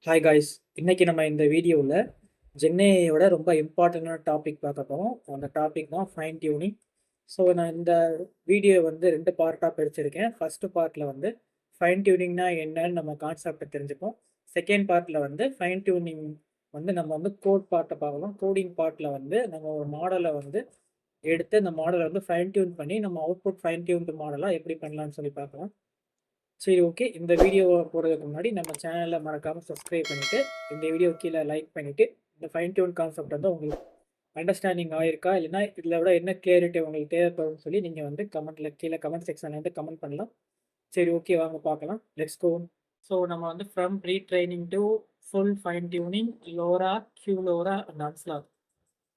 Hi guys, இன்னைக்கு நம்ம இந்த வீடியோவில் ஜென்ஏயோட ரொம்ப இம்பார்ட்டண்டான டாபிக் பார்க்க போகிறோம். அந்த டாபிக் தான் ஃபைன் டியூனிங். ஸோ நான் இந்த வீடியோ வந்து ரெண்டு பார்ட்டாக பிரிச்சிருக்கேன். ஃபஸ்ட்டு பார்ட்டில் வந்து ஃபைன் டியூனிங்னா என்னன்னு நம்ம கான்செப்டை தெரிஞ்சுப்போம். செகண்ட் பார்ட்டில் வந்து ஃபைன் டியூனிங் வந்து நம்ம வந்து கோட் பார்ட்டை பார்க்கலாம். கோடிங் பார்ட்டில் வந்து நம்ம ஒரு மாடலை வந்து எடுத்து அந்த மாடலை வந்து ஃபைன் டியூன் பண்ணி நம்ம அவுட்புட் ஃபைன் டியூன்டு மாடலாக எப்படி பண்ணலாம்னு சொல்லி பார்க்கலாம். சரி, ஓகே. இந்த வீடியோவை போடுறதுக்கு முன்னாடி நம்ம சேனலை மறக்காமல் சப்ஸ்கிரைப் பண்ணிவிட்டு இந்த வீடியோ கீழே லைக் பண்ணிவிட்டு இந்த ஃபைன் டியூன் கான்செப்ட் வந்து உங்களுக்கு அண்டர்ஸ்டாண்டிங் ஆயிருக்கா, இல்லைனா இதில் விட என்ன கிளியரிட்டி உங்களுக்கு தேவைப்படும்னு சொல்லி நீங்கள் வந்து கமெண்ட்டில் கீழே கமெண்ட் செக்ஷனில் வந்து கமெண்ட் பண்ணலாம். சரி, ஓகே, வாங்க பார்க்கலாம். Let's go. ஸோ நம்ம வந்து from pre training to full fine tuning, LoRA, QLoRA and Unsloth,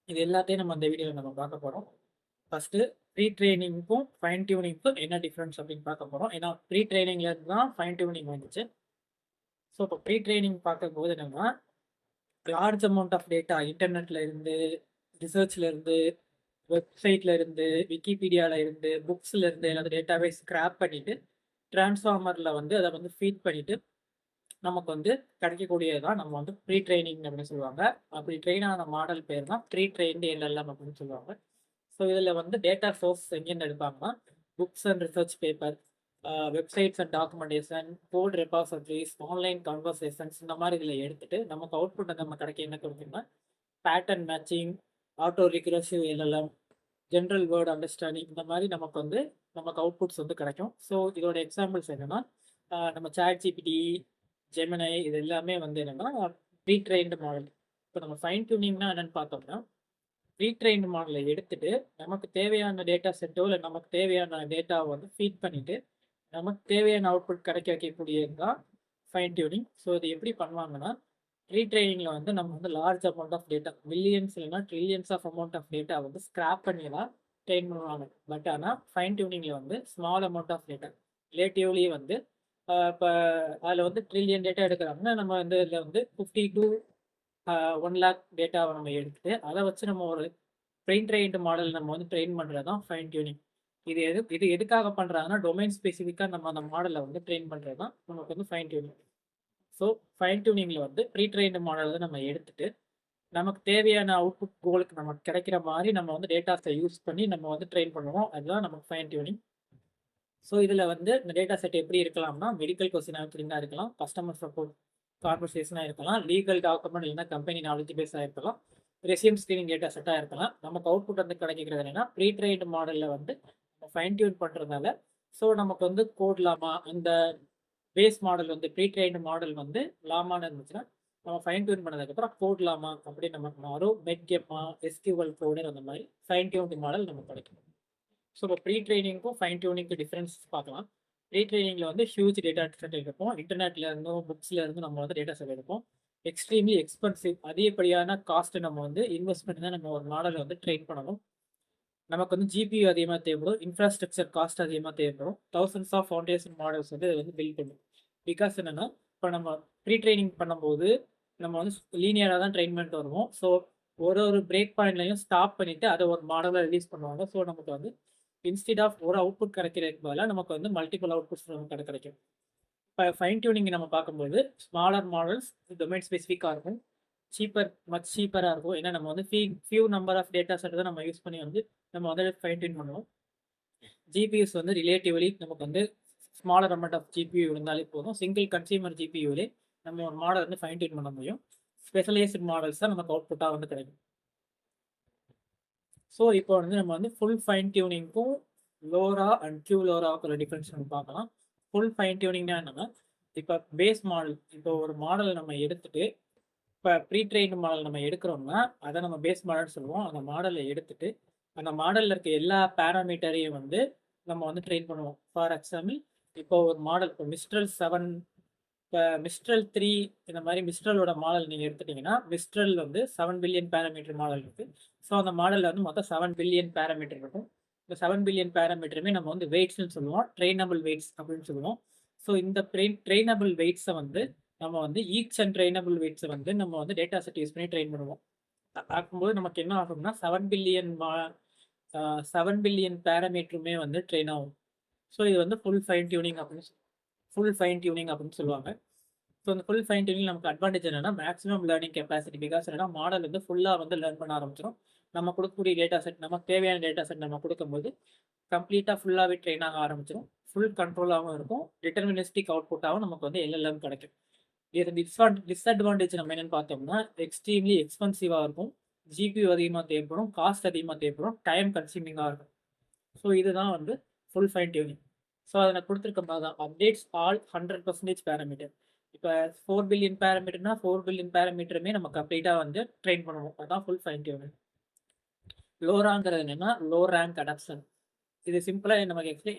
இது எல்லாத்தையும் நம்ம இந்த வீடியோவில் நம்ம பார்க்க போகிறோம். ஃபஸ்ட்டு ப்ரீ ட்ரைனிங்க்கும் ஃபைன் டியூனிங்க்கும் என்ன டிஃப்ரென்ஸ் அப்படின்னு பார்க்க போகிறோம். ஏன்னா ப்ரீ ட்ரைனிங்லேருந்து தான் ஃபைன் டியூனிங் வந்துச்சு. ஸோ இப்போ ப்ரீ ட்ரைனிங் பார்க்கும்போது என்னன்னா, லார்ஜ் அமௌண்ட் ஆஃப் டேட்டா இன்டர்நெட்டில் இருந்து, ரிசர்ச்சில் இருந்து, வெப்சைட்டில் இருந்து, விக்கிபீடியாவில் இருந்து, புக்ஸில் இருந்து எல்லாத்தையும் டேட்டாவே ஸ்க்ராப் பண்ணிவிட்டு டிரான்ஸ்ஃபார்மரில் வந்து அதை வந்து ஃபீட் பண்ணிவிட்டு நமக்கு வந்து கிடைக்கக்கூடியது தான் நம்ம வந்து ப்ரீ ட்ரைனிங் அப்படின்னு சொல்லுவாங்க. அப்படி ட்ரெயின் ஆன மாடல் பேர் தான் ப்ரீ ட்ரெயின்டு எல்எல்எம் அப்படின்னு சொல்லுவாங்க. ஸோ இதில் வந்து டேட்டா சோர்ஸ் எங்கேருந்து எடுப்பாங்கன்னா, books and research paper, websites and documentation, code repositories, online conversations, இந்த மாதிரி இதில் எடுத்துட்டு நமக்கு அவுட்புட் நம்ம கிடைக்க என்ன கொடுத்தீங்கன்னா, pattern matching, auto regressive LLM, general word understanding, இந்த மாதிரி நமக்கு அவுட்புட்ஸ் வந்து கிடைக்கும். ஸோ இதோட எக்ஸாம்பிள்ஸ் என்னன்னா, நம்ம சாட் ஜிபிடி, ஜெமினை, இது எல்லாமே வந்து என்னன்னா ப்ரீ ட்ரெயின்டு மாடல். இப்போ நம்ம ஃபைன் டியூனிங்னா என்னன்னு பார்த்தோம்னா, ரீட்ரெயின் மாடலை எடுத்துட்டு நமக்கு தேவையான டேட்டா செட்டோ இல்லை நமக்கு தேவையான டேட்டாவை வந்து ஃபீட் பண்ணிட்டு நமக்கு தேவையான அவுட்புட் கிடைக்க வைக்கக்கூடியது தான் ஃபைன் டியூனிங். ஸோ இது எப்படி பண்ணுவாங்கன்னா, ரீட்ரெயினிங்கில் வந்து நம்ம வந்து large amount of data, millions இல்லைனா trillions of amount of data வந்து ஸ்க்ராப் பண்ணி தான் ட்ரெயின் பண்ணுவாங்க. பட் ஆனால் ஃபைன் டியூனிங்கில் வந்து small amount of data relatively வந்து இப்போ அதில் வந்து ட்ரில்லியன் டேட்டா எடுக்கிறாங்கன்னா நம்ம வந்து இதில் வந்து 50 to 1 lakh டேட்டாவை நம்ம எடுத்துட்டு அதை வச்சு நம்ம ஒரு ட்ரெயின்டு மாடல் நம்ம வந்து ட்ரெயின் பண்ணுறது தான் ஃபைன் டியூனிங். இது எதுக்காக பண்ணுறாங்கன்னா, டொமைன் ஸ்பெசிஃபிக்காக நம்ம அந்த மாடலை வந்து ட்ரெயின் பண்ணுறது தான் நமக்கு வந்து ஃபைன் டியூனிங். ஸோ ஃபைன் டியூனிங்கில் வந்து ப்ரீ ட்ரெயின்டு மாடல் தான் நம்ம எடுத்துட்டு நமக்கு தேவையான அவுட்புட் கோலுக்கு நமக்கு கிடைக்கிற மாதிரி நம்ம வந்து டேட்டாஸை யூஸ் பண்ணி நம்ம வந்து ட்ரெயின் பண்ணுவோம். அதுதான் நமக்கு ஃபைன் டியூனிங். ஸோ இதில் வந்து இந்த டேட்டா செட் எப்படி இருக்கலாம்னா, மெடிக்கல் கொஸ்டின் ஆன்சரிங்காக இருக்கலாம், கஸ்டமர் சப்போர்ட் கான்வர்சேஷனாக இருக்கலாம், லீகல் டாக்குமெண்ட் இல்லைன்னா கம்பெனி நாலேஜ் பேஸாக இருக்கலாம், ரெசியூம் ஸ்கிரீனிங் டேட்டா செட்டாக இருக்கலாம். நமக்கு அவுட்புட் வந்து கிடைக்கிறது என்னன்னா, ப்ரீ ட்ரெயின்டு மாடலில் வந்து ஃபைன் டியூன் பண்ணுறதுனால ஸோ நமக்கு வந்து கோட் லாமா, அந்த பேஸ் மாடல் வந்து ப்ரீ ட்ரெயின்டு மாடல் வந்து லாமான்னு இருந்துச்சுன்னா, நம்ம ஃபைன் டியூன் பண்ணதுக்கப்புறம் கோட் லாமா அப்படின்னு நமக்கு மாறும். மெட் கெம்மா, எஸ்கியூஎல் கோடு, அந்த மாதிரி ஃபைன் டியூன்டு மாடல் நமக்கு கிடைக்கும். ஸோ இப்போ ப்ரீ ட்ரெயினிங்க்கும் ஃபைன் டியூனிங்க்கு டிஃப்ரென்ஸ் பார்க்கலாம். ப்ரீ ட்ரெயினிங்கில் வந்து ஹியூஜ் டேட்டா செட் எடுப்போம். இன்டர்நெட்ல இருந்தும் புக்ஸ்ல இருந்து நம்ம வந்து டேட்டா செட் எடுப்போம். எக்ஸ்ட்ரீம்லி எக்ஸ்பென்சிவ், அதிகப்படியான காஸ்ட் நம்ம வந்து இன்வெஸ்ட் பண்ணி தான் நம்ம ஒரு மாடலை வந்து ட்ரெயின் பண்ணணும். நமக்கு வந்து ஜிபியூ அதிகமாக தேவைப்படும், இன்ஃப்ராஸ்ட்ரக்சர் காஸ்ட் அதிகமாக தேவைப்படும். தௌசண்ட்ஸ் ஆஃப் ஃபவுண்டேஷன் மாடல்ஸ் வந்து வந்து பில்ட் பண்ணும். பிகாஸ் என்னன்னா, இப்போ நம்ம ப்ரீ ட்ரைனிங் பண்ணும்போது நம்ம வந்து லீனியராக தான் ட்ரெயின் பண்ணிட்டு வருவோம். ஸோ ஒரு பிரேக் பாயிண்ட்லையும் ஸ்டாப் பண்ணிட்டு அதை ஒரு மாடலாக ரிலீஸ் பண்ணுவாங்க. ஸோ நமக்கு வந்து இன்ஸ்டெட் ஆஃப் ஒரு அவுட்புட் கிடைக்கிறதுக்கு பதிலாக நமக்கு வந்து மல்டிபிள் அவுட்புட்ஸ் நமக்கு கிடைக்கும். இப்போ ஃபைன் டியூனிங் நம்ம பார்க்கும்போது ஸ்மாலர் மாடல்ஸ் டொமைன் ஸ்பெசிஃபிக்காக இருக்கும், மச் சீப்பராக இருக்கும். ஏன்னா நம்ம வந்து few number of data set தான் நம்ம யூஸ் பண்ணி வந்து நம்ம வந்து ஃபைன் டியூன் பண்ணுவோம். ஜிபியூஸ் வந்து ரிலேட்டிவ்லி நமக்கு வந்து ஸ்மாலர் அமௌண்ட் ஆஃப் ஜிபியூ இருந்தாலே போதும். சிங்கிள் கன்சியூமர் ஜிபியூலே நம்ம ஒரு மாடல் வந்து ஃபைன் டியூன் பண்ண முடியும். ஸ்பெஷலைஸ்டு மாடல்ஸ் தான் நமக்கு அவுட்புட்டாக வந்து கிடைக்கும். ஸோ இப்போ வந்து நம்ம வந்து ஃபுல் ஃபைன் டியூனிங்க்கும் லோரா அண்ட் கியூ லோராவுக்கு டிஃப்ரென்ஸ் நம்ம பார்க்கலாம். ஃபுல் ஃபைன் டியூனிங்னா என்னன்னா, இப்போ பேஸ் மாடல், இப்போ ஒரு மாடல் நம்ம எடுத்துட்டு இப்போ ப்ரீ ட்ரெயின்டு மாடல் நம்ம எடுக்கிறோம்னா அதை நம்ம பேஸ் மாடல் சொல்லுவோம். அந்த மாடலை எடுத்துட்டு அந்த மாடலில் இருக்க எல்லா பேராமீட்டரையும் வந்து நம்ம வந்து ட்ரெயின் பண்ணுவோம். ஃபார் எக்ஸாம்பிள், இப்போ ஒரு மாடல், இப்போ மிஸ்ட்ரல் 7, இப்போ மிஸ்ட்ரல் 3, இந்த மாதிரி மிஸ்ட்ரலோட மாடல் நீங்கள் எடுத்துட்டிங்கன்னா, மிஸ்ட்ரல் வந்து 7 பில்லியன் பேராமீட்டர் மாடல் இருக்குது. ஸோ அந்த மாடலில் வந்து மொத்தம் 7 பில்லியன் பேராமீட்டர் இருக்கும். இந்த 7 பில்லியன் பேராமீட்டருமே நம்ம வந்து வெயிட்ஸ்னு சொல்லுவோம், ட்ரெயினபிள் வெயிட்ஸ் அப்படின்னு சொல்லுவோம். ஸோ இந்த ட்ரெயினபிள் வெயிட்ஸை வந்து நம்ம வந்து ஈச் அண்ட் ட்ரெயினபிள் வெயிட்ஸை வந்து நம்ம வந்து டேட்டா செட் யூஸ் பண்ணி ட்ரெயின் பண்ணுவோம். பார்க்கும்போது நமக்கு என்ன ஆகும்னா 7 பில்லியன் பேராமீட்டருமே வந்து ட்ரெயின் ஆகும். ஸோ இது வந்து ஃபுல் ஃபைன் டியூனிங் அப்படின்னு சொல்லுவாங்க. ஸோ இந்த ஃபுல் ஃபைன் டியூனிங் நமக்கு அட்வான்டேஜ் என்னன்னா மேக்ஸிமம் லேர்னிங் கெப்பாசிட்டி. பிகாஸ் என்னன்னா மாடல் வந்து ஃபுல்லாக வந்து லேர்ன் பண்ண ஆரம்பிச்சிடும். நம்ம கொடுக்கக்கூடிய டேட்டா செட், நமக்கு தேவையான டேட்டா செட் நம்ம கொடுக்கும்போது கம்ப்ளீட்டாக ஃபுல்லாகவே ட்ரெயின் ஆக ஆரம்பிச்சிடும். ஃபுல் கண்ட்ரோலாகவும் இருக்கும். டிட்டர்மினிஸ்டிக் அவுட்புட்டாகவும் நமக்கு வந்து எல்எல்எம் கிடைக்கும். இது டிஸ்அட்வான்டேஜ் நம்ம என்னன்னு பார்த்தோம்னா எக்ஸ்ட்ரீம்லி எக்ஸ்பென்சிவாக இருக்கும். ஜிபியூ அதிகமாக தேவைப்படும், காஸ்ட் அதிகமாக தேவைப்படும், டைம் கன்சியூமிங்காக இருக்கும். ஸோ இதுதான் வந்து ஃபுல் ஃபைன் டியூனிங். ஸோ அதில் கொடுத்துருக்க மாதிரி தான் அப்டேட்ஸ் ஆல் 100% பேராமீட்டர். இப்போ 4 பில்லியன் பேராமீட்டர்னா 4 பில்லியன் பேராமீட்டருமே நம்ம கம்ப்ளீட்டாக வந்து ட்ரெயின் பண்ணுவோம். அதுதான் ஃபுல் ஃபைன் டியூனிங். லோராங்கிறது என்னன்னா லோ ரேங்க் அடாப்ஷன். இது சிம்பிளாக நமக்கு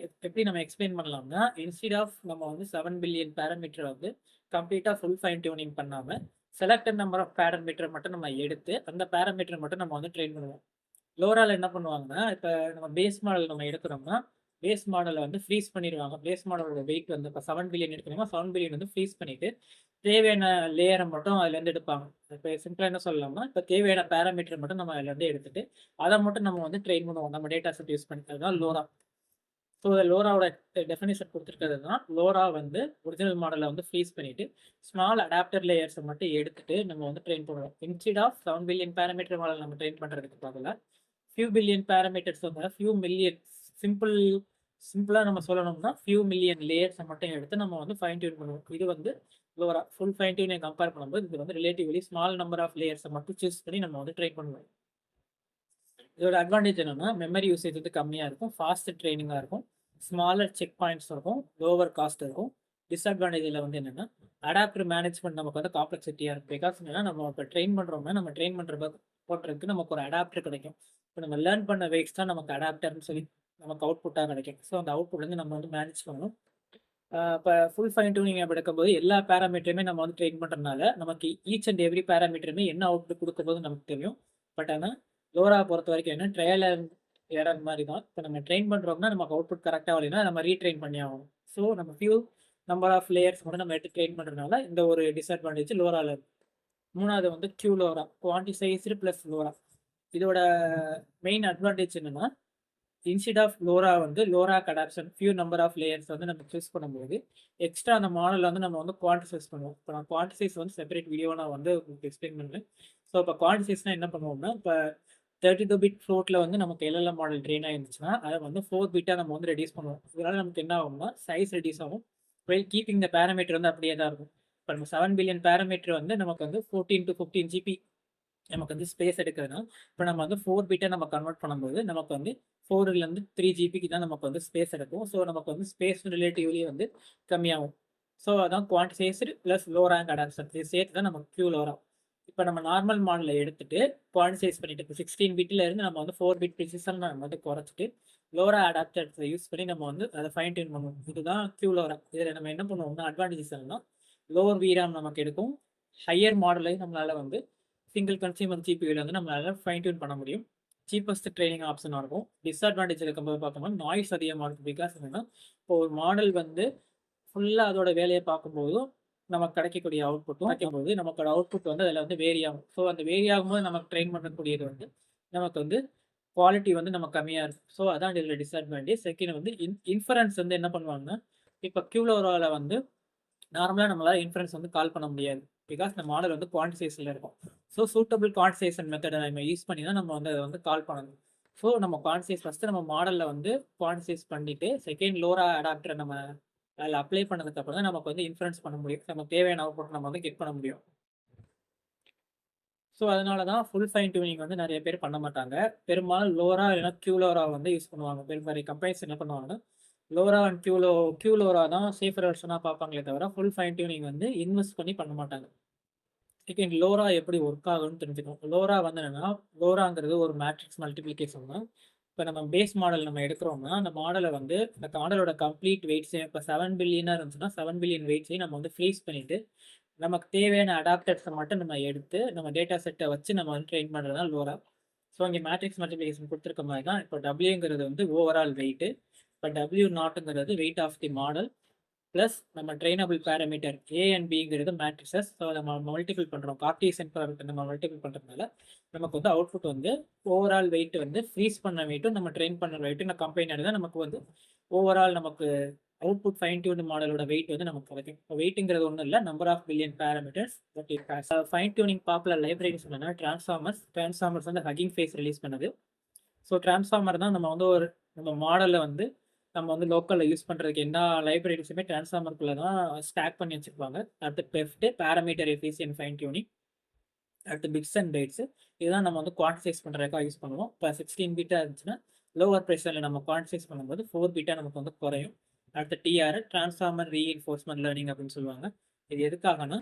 எப்படி நம்ம எக்ஸ்பிளைன் பண்ணலாம்னா இன்ஸ்டீட் ஆஃப் நம்ம வந்து 7 பில்லியன் பேராமீட்டர் வந்து கம்ப்ளீட்டாக ஃபுல் ஃபைன் டியூனிங் பண்ணாமல் செலக்டட் நம்பர் ஆஃப் பேராமீட்டர் மட்டும் நம்ம எடுத்து அந்த பேராமீட்டர் மட்டும் நம்ம வந்து ட்ரெயின் பண்ணுவோம். லோரால என்ன பண்ணுவாங்கன்னா, இப்போ நம்ம பேஸ் மாடல் நம்ம எடுக்கிறோம்னா பேஸ் மாடலை வந்து ஃப்ரீஸ் பண்ணிடுவாங்க. பேஸ் மாடலோட வெயிட் வந்து இப்போ 7 பில்லியன் எடுக்கணுமா 7 பில்லியன் வந்து ஃப்ரீஸ் பண்ணிட்டு தேவையான லேயரை மட்டும் அதுலேருந்து எடுப்பாங்க. இப்போ சிம்பிளாக என்ன சொல்லலாம்னா இப்போ தேவையான பேராமீட்டர் மட்டும் நம்ம அதுலேருந்து எடுத்துட்டு அதை மட்டும் நம்ம வந்து ட்ரெயின் பண்ணுவோம் நம்ம டேட்டா செட் யூஸ் பண்ணிக்கிறது தான் லோரா. ஸோ லோராவோட டெஃபினிஷன் கொடுத்துருக்கிறது தான் லோரா வந்து ஒரிஜினல் மாடலை வந்து ஃப்ரீஸ் பண்ணிட்டு ஸ்மால் அடாப்டர் லேயர்ஸை மட்டும் எடுத்துட்டு நம்ம வந்து ட்ரெயின் பண்ணுவோம். Instead of 7 billion parameter model நம்ம ட்ரெயின் பண்ணுறதுக்கு பதிலாக ஃபியூ பில்லியன் பேராமீட்டர்ஸ் வந்து ஃபியூ மில்லியன் சிம்பிளாக நம்ம சொல்லணும்னா ஃபியூ மில்லியன் லேயர்ஸை மட்டும் எடுத்து நம்ம வந்து ஃபைன் டியூன் பண்ணுவோம். இது வந்து லோரா. ஃபுல் ஃபைன் டியூனை கம்பேர் பண்ணும்போது இது வந்து ரிலேட்டிவ்லி ஸ்மால் நம்பர் ஆஃப் லேயர்ஸை மட்டும் சூஸ் பண்ணி நம்ம வந்து ட்ரெயின் பண்ணுவோம். இதோட அட்வான்டேஜ் என்னன்னா மெமரி யூசேஜ் வந்து கம்மியாக இருக்கும், ஃபாஸ்ட் ட்ரைனிங்காக இருக்கும், ஸ்மாலர் செக் பாயிண்ட்ஸ் இருக்கும், லோவர் காஸ்ட் இருக்கும். டிஸ்அட்வான்டேஜில் வந்து என்னென்னா அடாப்டர் மேனேஜ்மெண்ட் நமக்கு வந்து காம்ப்ளெக்சிட்டியாக இருக்கும். பிகாஸ் என்னன்னா நம்ம இப்போ ட்ரெயின் பண்ணுறோம்னா நம்ம ட்ரெயின் பண்ணுற போட்டுறதுக்கு நமக்கு ஒரு அடாப்டர் கிடைக்கும். இப்போ நம்ம லேர்ன் பண்ண வெயிட்ஸ் தான் நமக்கு அடாப்டர்னு சொல்லி நமக்கு அவுட்புட்டாக கிடைக்கும். ஸோ அந்த அவுட்புட் வந்து நம்ம வந்து மேனேஜ் பண்ணணும். இப்போ ஃபுல் ஃபைன் டியூனிங் எடுக்கும்போது எல்லா பேராமீட்டருமே நம்ம வந்து ட்ரெயின் பண்ணுறதுனால நமக்கு ஈச் அண்ட் எவ்ரி பேராமீட்டருமே என்ன அவுட்புட் கொடுக்கும்போது நமக்கு தெரியும். பட் ஆனால் லோரா பொறுத்த வரைக்கும் என்ன ட்ரையல் அண்ட் எரர் மாதிரி தான். இப்போ நம்ம ட்ரெயின் பண்ணுறோம்னா நமக்கு அவுட்புட் கரெக்டாக வரலைன்னா நம்ம ரீட்ரெயின் பண்ணி ஆகணும். ஸோ நம்ம ஃபியூ நம்பர் ஆஃப் லேயர்ஸ் மட்டும் நம்ம எடுத்து ட்ரெயின் பண்ணுறதுனால இந்த ஒரு டிஸ்அட்வான்டேஜ் லோராவில் இருக்குது. மூணாவது வந்து Q LoRA, quantised plus LoRA. இதோட மெயின் அட்வான்டேஜ் என்னன்னா இன்ஸ்டீட் ஆஃப் லோரா வந்து LoRA adoption few number of layers வந்து நம்ம சூஸ் பண்ணும்போது எக்ஸ்ட்ரா அந்த மாடல் வந்து நம்ம வந்து குவான்டிசைஸ் பண்ணுவோம். இப்போ நான் குவான்டிசைஸ் வந்து செப்பரேட் வீடியோ நான் வந்து உங்களுக்கு எக்ஸ்பிளைன் பண்ணுறேன். ஸோ இப்போ குவான்டிசைஸ்னால் என்ன பண்ணுவோம்னா இப்போ 32 பிட் ஃப்ளோட்டில் வந்து நமக்கு எல்எல்எம் மாடல் ட்ரெயின் ஆயிருந்துச்சுன்னா அதை வந்து 4 பிட்டாக நம்ம வந்து ரெடியூஸ் பண்ணுவோம். இதனால நமக்கு என்ன ஆகும்னா சைஸ் ரெடியூஸ் ஆகும். வெல் கீப்பிங் த பேராமீட்டர் வந்து அப்படியே தான் இருக்கும். இப்போ நம்ம 7 பில்லியன் பேராமீட்டர் வந்து நமக்கு வந்து 14 to 15 GB நமக்கு வந்து ஸ்பேஸ் எடுக்கிறதுனா இப்போ நம்ம வந்து 4 பிட்டை நம்ம கன்வெர்ட் பண்ணும்போது நமக்கு வந்து 4லேருந்து 3 ஜிபிக்கு தான் நமக்கு வந்து ஸ்பேஸ் எடுக்கும். ஸோ நமக்கு வந்து ஸ்பேஸ் ரிலேட்டிவ்லி வந்து கம்மியாகும். ஸோ அதான் குவான்டிசைஸ்டு ப்ளஸ் லோ ரேங்க் அடாப்ஷன் இது சேர்த்து தான் நமக்கு கியூ லோரா. இப்போ நம்ம நார்மல் மாடலை எடுத்துட்டு குவான்டிசைஸ் பண்ணிட்டு இப்போ 16 பிட்டில் இருந்து நம்ம வந்து 4 பிட் ப்ரிசிஷன் நம்ம வந்து குறைச்சிட்டு லோரா அடாப்டர்ஸை யூஸ் பண்ணி நம்ம வந்து அதை ஃபைன் டியூன் பண்ணுவோம். இதுதான் கியூ லோரா. இதில் நம்ம என்ன பண்ணுவோம்னா அட்வான்டேஜஸ் என்னன்னா லோவர் விராம் நமக்கு எடுக்கும், ஹையர் மாடலை நம்மளால் வந்து சிங்கிள் கன்சியூமர் ஜிபியில் வந்து நம்மளால் ஃபைன் டியூன் பண்ண முடியும். சீப்பஸ்ட் ட்ரைனிங் ஆப்ஷனாக இருக்கும். டிஸ்அட்வான்டேஜ் இருக்கும்போது பார்த்தோம்னா நாய்ஸ் அதிகமாக இருக்கும். பிகாஸ் என்னன்னா இப்போ ஒரு மாடல் வந்து ஃபுல்லாக அதோட வேலையை பார்க்கும்போதும் நமக்கு கிடைக்கக்கூடிய அவுட்புட்டும் வைக்கும்போது நமக்கோட அவுட்புட் வந்து அதில் வந்து வேரி ஆகும். ஸோ அந்த வேரி ஆகும்போது நமக்கு ட்ரெயின் பண்ணக்கூடியது வந்து நமக்கு வந்து குவாலிட்டி வந்து நமக்கு கம்மியாக இருக்கும். ஸோ அதான் இதில் டிஸ்அட்வான்டேஜ். செகண்ட் வந்து இன்ஃபரன்ஸ் வந்து என்ன பண்ணுவாங்கன்னா இப்போ கியூலோராவில் வந்து நார்மலாக நம்மளால் இன்ஃபரன்ஸ் வந்து கால் பண்ண முடியாது. பிகாஸ் இந்த மாடல் வந்து குவான்டிசைஸில் இருக்கும். ஸோ சூட்டபிள் குவான்டிசைசன் மெத்தடை நம்ம யூஸ் பண்ணி தான் நம்ம வந்து அதை வந்து கால் பண்ணணும். ஸோ நம்ம குவான்டிசைஸ் ஃபஸ்ட்டு நம்ம மாடலில் வந்து குவான்டிசைஸ் பண்ணிவிட்டு செகண்ட் லோரா அடாப்டரை நம்ம அதில் அப்ளை பண்ணதுக்கப்புறம் தான் நமக்கு வந்து இன்ஃபரன்ஸ் பண்ண முடியும். நமக்கு தேவையான அவுட்புட் நம்ம வந்து கெட் பண்ண முடியும். ஸோ அதனால தான் ஃபுல் ஃபைன் டியூனிங் வந்து நிறைய பேர் பண்ண மாட்டாங்க. பெரும்பாலும் லோரா இல்லைனா கியூலோரா வந்து யூஸ் பண்ணுவாங்க. பெரும்பாலும் கம்பெனிஸ் என்ன பண்ணுவாங்கன்னா லோரா அண்ட் கியூலோரா தான் சேஃபர் வெர்ஷனாக பார்ப்பாங்களே தவிர ஃபுல் ஃபைன் டியூனிங் வந்து இன்வெஸ்ட் பண்ணி பண்ண மாட்டாங்க. செகண்ட் லோரா எப்படி ஒர்க் ஆகும்னு தெரிஞ்சுக்கணும். லோரா வந்து என்னன்னா லோராங்கிறது ஒரு மேட்ரிக்ஸ் மல்டிப்ளிகேஷன் தான். இப்போ நம்ம பேஸ் மாடல் நம்ம எடுக்கிறோம்னா அந்த மாடலை வந்து இந்த மாடலோட கம்ப்ளீட் வெயிட்ஸையும் இப்போ 7 பில்லியனாக இருந்துச்சுன்னா 7 பில்லியன் வெயிட்ஸையும் நம்ம வந்து ஃப்ரீஸ் பண்ணிவிட்டு நமக்கு தேவையான அடாப்டர்ஸை மட்டும் நம்ம எடுத்து நம்ம டேட்டா செட்டை வச்சு நம்ம வந்து ட்ரெயின் பண்ணுறது தான் லோரா. ஸோ இங்கே மேட்ரிக்ஸ் மல்டிப்ளிகேஷன் கொடுத்துருக்க மாதிரி தான் இப்போ டபிள்யூங்கிறது வந்து ஓவரால் வெயிட்டு, இப்போ டபிள்யூ நாட்டுங்கிறது weight of the model plus நம்ம ட்ரெயினபிள் பேராமீட்டர் ஏ அண்ட் பிங்கிறது மேட்ரிசஸ். ஸோ நம்ம மல்டிபிள் பண்ணுறோம் கார்டீசியன் ப்ராடக்ட் நம்ம மல்டிபிள் பண்ணுறதுனால நமக்கு வந்து அவுட்புட் வந்து ஓவரால் வெயிட் வந்து ஃப்ரீஸ் பண்ண வெயிட்டும் நம்ம ட்ரெயின் பண்ண வெயிட்டும் நான் கம்பைன் தான் நமக்கு வந்து ஓவரால் நமக்கு அவுட்புட் ஃபைன் டியூன் மாடலோட வெயிட் வந்து நமக்கு கிடைக்கும். இப்போ வெயிட்டுங்கிறது ஒன்றும் இல்லை, number of billion parameters but it has fine tuning popular library சொன்னா டிரான்ஸ்ஃபார்மர்ஸ் வந்து ஹக்கிங் ஃபேஸ் ரிலீஸ் பண்ணுது. ஸோ டிரான்ஸ்ஃபார்மர் தான் நம்ம வந்து நம்ம மாடலில் வந்து நம்ம வந்து லோக்கலில் யூஸ் பண்ணுறதுக்கு என்ன லைப்ரரிஸுமே டிரான்ஸ்ஃபார்மருக்குள்ளே தான் ஸ்டாக் பண்ணி வச்சுருப்பாங்க. அடுத்து பெஃப்ட் பேராமீட்டர் எஃபிசியன்ட் ஃபைன் டியூனிங், அடுத்து பிட்ஸ் அண்ட் பைட்ஸ். இதுதான் நம்ம வந்து குவான்டிசைஸ் பண்ணுறதுக்காக யூஸ் பண்ணுவோம். இப்போ 16 பிட்டாக இருந்துச்சுன்னா லோவர் ப்ரெஷரில் நம்ம குவான்டிசைஸ் பண்ணும்போது 4 பிட்டாக நமக்கு வந்து குறையும். அடுத்து டிஆர் டிரான்ஸ்ஃபார்மர் ரீஇன்ஃபோர்ஸ்மெண்ட் லேர்னிங் அப்படின்னு சொல்லுவாங்க. இது எதுக்காகனா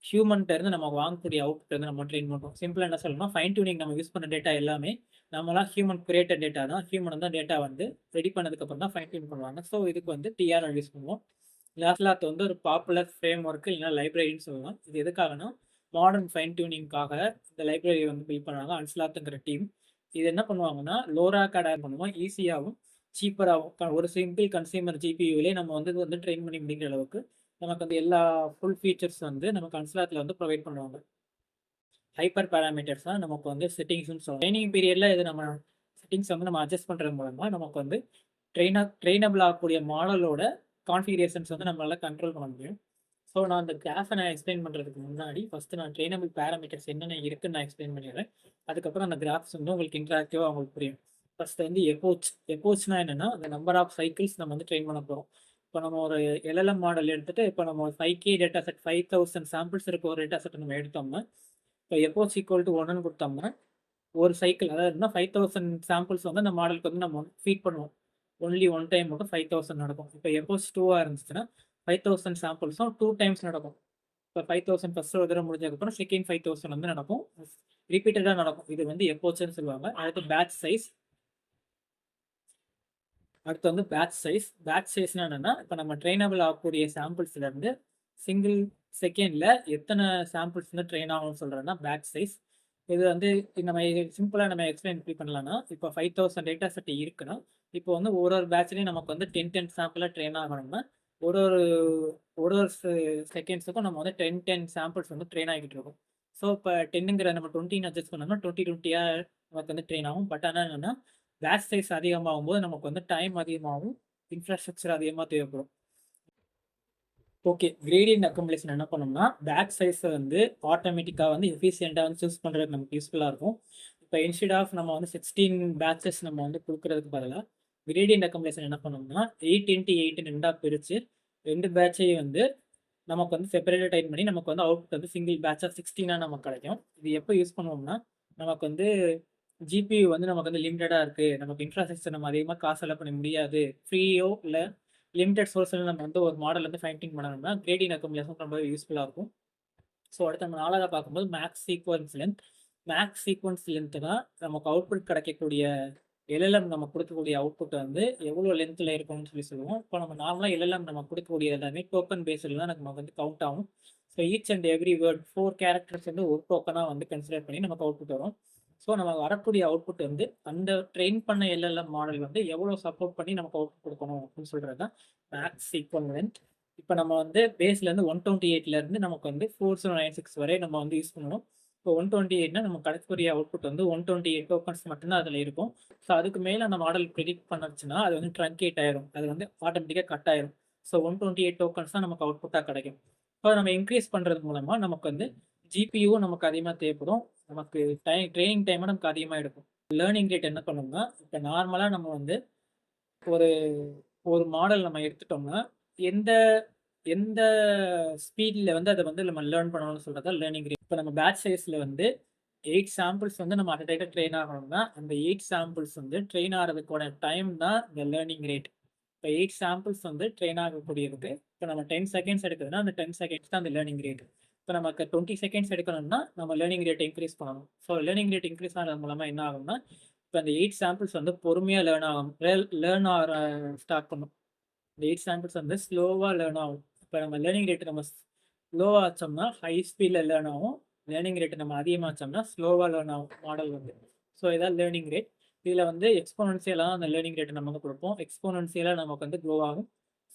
ஹியூமன்கிட்ட இருந்து நம்ம வாங்கக்கூடிய அவுட்புட் வந்து நம்ம ட்ரெயின் பண்ணுறோம். சிம்பிளாக என்ன சொல்லணும்னா ஃபைன் டியூனிங் நம்ம யூஸ் பண்ண டேட்டா எல்லாமே நம்மளாம் ஹியூமன் கிரியேட்டட் டேட்டா தான். ஹியூமன் தான் டேட்டா வந்து ரெடி பண்ணதுக்கப்புறம் தான் ஃபைன் டியூன் பண்ணுவாங்க. ஸோ இதுக்கு வந்து டிஆர் யூஸ் பண்ணுவோம். லாஸ்லாத் வந்து ஒரு பாப்புலர் ஃப்ரேம் ஒர்க்கு இல்லைனா லைப்ரரின்னு சொல்லலாம். இது எதுக்காகனா மாடர்ன் ஃபைன் டியூனிங்காக இந்த லைப்ரரி வந்து பில்ட் பண்ணாங்க அன்ஸ்லாத்துங்கிற டீம். இது என்ன பண்ணுவாங்கன்னா லோரா கார்ட் ஆட் பண்ணுவோம், ஈஸியாகவும் சீப்பராகவும் ஒரு சிம்பிள் கன்சியூமர் ஜிபியூலே நம்ம வந்து ட்ரெயின் பண்ணி முடிக்கிற அளவுக்கு நமக்கு வந்து எல்லா ஃபுல் ஃபீச்சர்ஸ் வந்து நமக்கு அன்ஸ்லாத்தில் வந்து ப்ரொவைட் பண்ணுவாங்க. ஹைப்பர் பேராமீட்டர்ஸ் தான் நமக்கு வந்து செட்டிங்ஸ்னு சொல்லலாம். ட்ரைனிங் பீரியடில் இது நம்ம செட்டிங்ஸ் வந்து நம்ம அட்ஜஸ்ட் பண்ணுறது மூலமாக நமக்கு வந்து ட்ரெயினபிள் ஆகக்கூடிய மாடலோட கான்ஃபிகரேஷன்ஸ் வந்து நம்மளால் கண்ட்ரோல் பண்ண முடியும். ஸோ நான் அந்த கிராஃபை நான் எக்ஸ்பிளைன் பண்ணுறதுக்கு முன்னாடி ஃபஸ்ட்டு நான் ட்ரெயினபிள் பேராமீட்டர்ஸ் என்னென்ன இருக்குன்னு நான் எக்ஸ்பிளைன் பண்ணிடுறேன். அதுக்கப்புறம் அந்த கிராஃப்ஸ் வந்து உங்களுக்கு இன்ட்ராக்டிவாக உங்களுக்கு புரியும். ஃபஸ்ட்டு வந்து எபோச்னா என்னென்னா அந்த நம்பர் ஆஃப் சைக்கிள்ஸ் நம்ம வந்து ட்ரெயின் பண்ண போகிறோம். இப்போ நம்ம ஒரு எல்எல்எம் மாடல் எடுத்துகிட்டு இப்போ நம்ம ஒரு 5K டேட்டா செட் 5000 சாம்பிள்ஸ் இருக்க ஒரு டேட்டா செட் நம்ம எடுத்தோம்னா இப்போ எபோச் ஈக்குவல் டு 1ன்னு கொடுத்தோம்னா ஒரு சைக்கிள் அதாவது 5000 சாம்பிள்ஸ் வந்து அந்த மாடலுக்கு வந்து நம்ம ஃபீட் பண்ணுவோம். ஒன்லி ஒன் டைம் மட்டும் 5000 நடக்கும். இப்போ எபோச் 2ஆக இருந்துச்சுன்னா 5000 சாம்பிள்ஸும் 2 டைம்ஸ் நடக்கும். இப்போ 5000 ஃபர்ஸ்ட் ஒரு தடவை முடிஞ்சதுக்கப்புறம் செகண்ட் 5000 வந்து நடக்கும். ரிப்பீட்டடாக நடக்கும். இது வந்து எபோச்னு சொல்லுவாங்க. அடுத்து பேட்ச் சைஸ். அடுத்து வந்து பேட்ச் சைஸ்னா என்னன்னா இப்போ நம்ம ட்ரெயினபிள் ஆகக்கூடிய சாம்பிள்ஸ்லேருந்து சிங்கிள் செகண்டில் எத்தனை சாம்பிள்ஸ் வந்து ட்ரெயின் ஆகும்னு சொல்கிறேன்னா பேட்ச் சைஸ். இது வந்து நம்ம சிம்பிளாக நம்ம எக்ஸ்பிளைன் எப்படி பண்ணலாம்னா இப்போ 5000 டேட்டா செட் இருக்குன்னா இப்போ வந்து ஒரு பேட்ச்லேயும் நமக்கு வந்து 10 சாம்பிளாக ட்ரெயின் ஆகணும்னா ஒரு ஒரு ஒரு ஒரு செகண்ட்ஸுக்கும் நம்ம வந்து 10 சாம்பிள்ஸ் வந்து ட்ரெயின் ஆகிட்டு இருக்கும். ஸோ இப்போ 10ங்கிற நம்ம 20 அட்ஜஸ்ட் பண்ணோம்னா 20 நமக்கு வந்து ட்ரெயின் ஆகும். பட் ஆனால் என்னென்னா பேட்ச் சைஸ் அதிகமாகும் போது நமக்கு வந்து டைம் அதிகமாகும், இன்ஃப்ராஸ்ட்ரக்சர் அதிகமாக தேவைப்படும். ஓகே, கிரேடியன்ட் அக்குமுலேஷன் என்ன பண்ணோம்னா பேட்ச் சைஸை வந்து ஆட்டோமேட்டிக்காக வந்து எஃபிஷியண்டாக வந்து சூஸ் பண்ணுறது நமக்கு யூஸ்ஃபுல்லாக இருக்கும். இப்போ இன்ஸ்டெட் ஆஃப் நம்ம வந்து 16 பேட்சஸ் நம்ம வந்து கொடுக்கறதுக்கு பதிலாக கிரேடியன்ட் அக்குமுலேஷன் என்ன பண்ணோம்னா 8x8 2ஆக பிரித்து 2 பேட்சையும் வந்து நமக்கு வந்து செப்பரேட்டாக டைப் பண்ணி நமக்கு வந்து அவுட்புட் வந்து சிங்கிள் பேட்சாக 16 நமக்கு கிடைக்கும். இது எப்போ யூஸ் பண்ணுவோம்னா நமக்கு வந்து ஜிபியூ வந்து நமக்கு வந்து லிமிட்டடாக இருக்குது, நமக்கு இன்ஃப்ராஸ்ட்ரக்சர் நம்ம அதிகமாக காசு செலவு பண்ண முடியாது, ஃப்ரீயோ இல்லை லிமிடெட் சோர்ஸில் நம்ம வந்து ஒரு மாடல் வந்து ஃபைன் டியூன் பண்ணணும்னா கிரேடியன்ட் அக்குமுலேஷன் ரொம்ப யூஸ்ஃபுல்லாக இருக்கும். ஸோ அடுத்து நம்ம நாளாக பார்க்கும்போது மேக்ஸ் சீக்வன்ஸ் லென்த் தான் நமக்கு அவுட்புட் கிடைக்கக்கூடிய எல்எல்எம் நம்ம கொடுக்கக்கூடிய அவுட்புட் வந்து எவ்வளோ லென்த்தில் இருக்கும்னு சொல்லுவோம். இப்போ நம்ம நார்மலாக எல்எல்எம் நம்ம கொடுக்கக்கூடிய எல்லாமே டோக்கன் பேஸில் தான் நமக்கு வந்து கவுண்ட் ஆகும். So each and every word 4 characters வந்து ஒரு டோக்கனாக வந்து கன்சிடர் பண்ணி நமக்கு அவுட்புட் வரும். ஸோ நம்ம வரக்கூடிய அவுட்புட் வந்து அந்த ட்ரெயின் பண்ண எல்எல்எம் மாடல் வந்து எவ்வளோ சப்போர்ட் பண்ணி நமக்கு அவுட்புட் கொடுக்கணும் அப்படின்னு சொல்கிறது தான் மேக்ஸ் சீக்வன்ஸ் லென்த். இப்போ நம்ம வந்து பேஸ்லேருந்து 128லேருந்து நமக்கு வந்து 4096 வரை நம்ம வந்து யூஸ் பண்ணணும். இப்போ 128னா நம்ம கிடைக்கக்கூடிய அவுட்புட் வந்து 128 டோக்கன்ஸ் மட்டும்தான் அதில் இருக்கும். ஸோ அதுக்கு மேலே அந்த மாடல் ப்ரெடிக்ட் பண்ணுச்சுன்னா அது வந்து ட்ரங்கேட் ஆயிரும், அது வந்து ஆட்டோமேட்டிக்காக கட் ஆயிரும். ஸோ 128 டோக்கன்ஸ் தான் நமக்கு அவுட்புட்டாக கிடைக்கும். இப்போ நம்ம இன்க்ரீஸ் பண்ணுறது மூலமாக நமக்கு வந்து ஜிபியூவும் நமக்கு அதிகமாக தேவைப்படும், நமக்கு ட்ரைனிங் டைமும் நமக்கு அதிகமாக எடுக்கும். லேர்னிங் ரேட் என்ன பண்ணணும்னா இப்போ நார்மலாக நம்ம வந்து ஒரு ஒரு மாடல் நம்ம எடுத்துட்டோம்னா எந்த எந்த ஸ்பீடில் வந்து அதை வந்து நம்ம லேர்ன் பண்ணணும்னு சொல்கிறதா லேர்னிங் ரேட். இப்போ நம்ம பேட்ச் சைஸில் வந்து 8 சாம்பிள்ஸ் வந்து நம்ம அட் ட்ரெயின் ஆகணும்னா அந்த 8 சாம்பிள்ஸ் வந்து ட்ரெயின் ஆகிறதுக்கான டைம் தான் இந்த லேர்னிங் ரேட். இப்போ 8 சாம்பிள்ஸ் வந்து ட்ரெயின் ஆகக்கூடியதுக்கு இப்போ நம்ம 10 செகண்ட்ஸ் எடுக்குதுன்னா அந்த 10 செகண்ட்ஸ் தான் அந்த லேர்னிங் ரேட். இப்போ நமக்கு 20 செகண்ட்ஸ் எடுக்கணும்னா நம்ம லேர்னிங் ரேட் இன்க்ரீஸ் பண்ணணும். ஸோ லேர்னிங் ரேட் இன்க்ரீஸ் ஆகிறது மூலமாக என்ன ஆகும்னா இப்போ அந்த 8 சாம்பிள்ஸ் வந்து பொறுமையாக லேர்ன் ஆக ஸ்டார்ட் பண்ணும். இந்த 8 சாம்பிள்ஸ் வந்து ஸ்லோவாக லேர்ன் ஆகும். இப்போ நம்ம லேர்னிங் ரேட் நம்ம ஸ்லோவாக வச்சோம்னா ஹை ஸ்பீடில் லேர்ன் ஆகும், லேர்னிங் ரேட் நம்ம அதிகமாக வச்சோம்னா ஸ்லோவாக லேர்ன் ஆகும் மாடல் வந்து. ஸோ இதான் லேர்னிங் ரேட். இதில் வந்து எக்ஸ்போனன்சியலாக அந்த லேர்னிங் ரேட்டை நம்ம வந்து கொடுப்போம். எக்ஸ்போனன்சியலாக நமக்கு வந்து க்ரோ ஆகும்.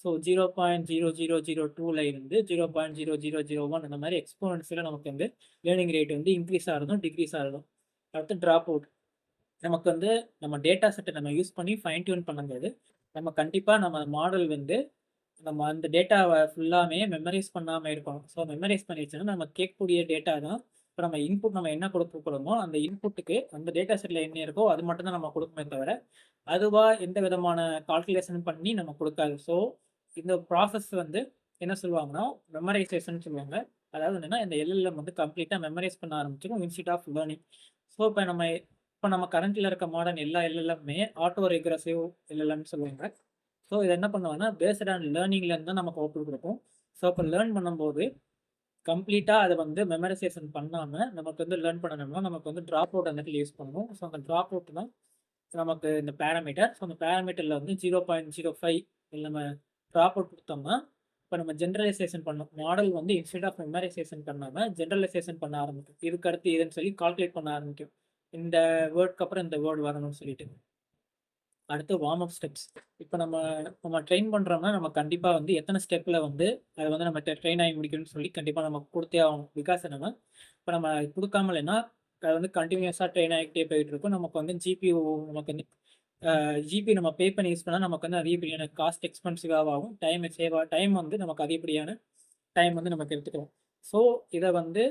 ஸோ 0.0002 இருந்து 0.0001 அந்த மாதிரி எக்ஸ்போனன்சியலாக நமக்கு வந்து லேர்னிங் ரேட் வந்து இன்க்ரீஸ் ஆகிறதும் டிக்ரீஸ் ஆகிறதும். அடுத்து ட்ராப் அவுட். நமக்கு வந்து நம்ம டேட்டா செட்டை நம்ம யூஸ் பண்ணி ஃபைன் டியூன் பண்ணும்போது நம்ம கண்டிப்பா நம்ம மாடல் வந்து நம்ம அந்த டேட்டாவ ஃபுல்லாமே மெமரைஸ் பண்ணாம இருக்கணும். ஸோ மெமரைஸ் பண்ணி வச்சுன்னா நம்ம கேட்கக்கூடிய டேட்டா தான் இப்ப நம்ம இன்புட் நம்ம என்ன குடுக்குறோமோ, அந்த இன்புட்டுக்கு அந்த டேட்டா செட்ல என்ன இருக்கோ அது மட்டும் தான் நம்ம குடுக்குமே தவிர, அதுவா எந்த விதமான கால்குலேஷன் பண்ணி நம்ம குடுக்காது. ஸோ இந்த ப்ராசஸ் வந்து என்ன சொல்லுவாங்கன்னா, மெமரைசேஷன் சொல்லுவாங்க. அதாவது என்னன்னா, இந்த எல்எல்எம் வந்து கம்ப்ளீட்டா மெமரைஸ் பண்ண ஆரம்பிச்சுரும் இன்ஸ்டெட் ஆஃப் லேர்னிங். ஸோ இப்ப நம்ம கரண்ட்ல இருக்க மாடர்ன் எல்லா எல்எல்எம்மே ஆட்டோ ரிக்ரெசிவ் எல்எல்எம்னு சொல்லுவாங்க. ஸோ இது என்ன பண்ணுவாங்கன்னா, பேஸ்ட் ஆன் லேர்னிங்லேருந்து தான் நமக்கு அவுட்புட் குடுக்கும். ஸோ அப்ப லேர்ன் பண்ணும்போது, கம்ப்ளீட்டா அத வந்து மெமரைசேஷன் பண்ணாம, நமக்கு வந்து லேர்ன் பண்ணணும்னா, நமக்கு வந்து ட்ராப் அவுட் அந்த இடத்துல யூஸ் பண்ணணும். ஸோ அந்த ட்ராப் அவுட் தான் நமக்கு இந்த பாராமீட்டர். ஸோ அந்த பாராமீட்டர்ல வந்து 0.05 இதுல நம்ம ட்ராப் அவுட் குடுத்தோம்னா, இப்ப நம்ம ஜெனரலைசேஷன் பண்ணணும். மாடல் வந்து இன்ஸ்டெட் ஆஃப் மெமரைசேஷன் பண்ணாம, ஜெனரலைசேஷன் பண்ண ஆரம்பிக்கும். இதுக்கு அடுத்து இதுன்னு சொல்லி கால்குலேட் பண்ண ஆரம்பிக்கும். இந்த வேர்ட்க்கு அப்புறம் இந்த வேர்ட் வரணும்னு சொல்லிட்டு. அடுத்து வார்ம் அப் ஸ்டெப்ஸ். இப்ப நம்ம நம்ம ட்ரெயின் பண்றோம்னா, நம்ம கண்டிப்பா வந்து எத்தன ஸ்டெப்ல வந்து அத வந்து நம்ம ட்ரெயின் ஆகி முடிக்கணும்னு சொல்லி கண்டிப்பா நம்ம குடுத்தே ஆகணும். பிகாஸ் என்னன்னா, இப்ப நம்ம குடுக்காமலேன்னா, அது வந்து கன்டினியூஸா ட்ரெயின் ஆகிட்டே போயிட்டு இருக்கும். நமக்கு வந்து ஜிபியூ நமக்கு வந்து ஜிபி நம்ம பே பண்ணி யூஸ் பண்ணா நமக்கு வந்து அதிகப்படியான காஸ்ட் எக்ஸ்பென்சிவாவும், டைம் வந்து நமக்கு அதிகப்படியான டைம் வந்து நமக்கு எடுத்துக்கும். ஸோ இத வந்து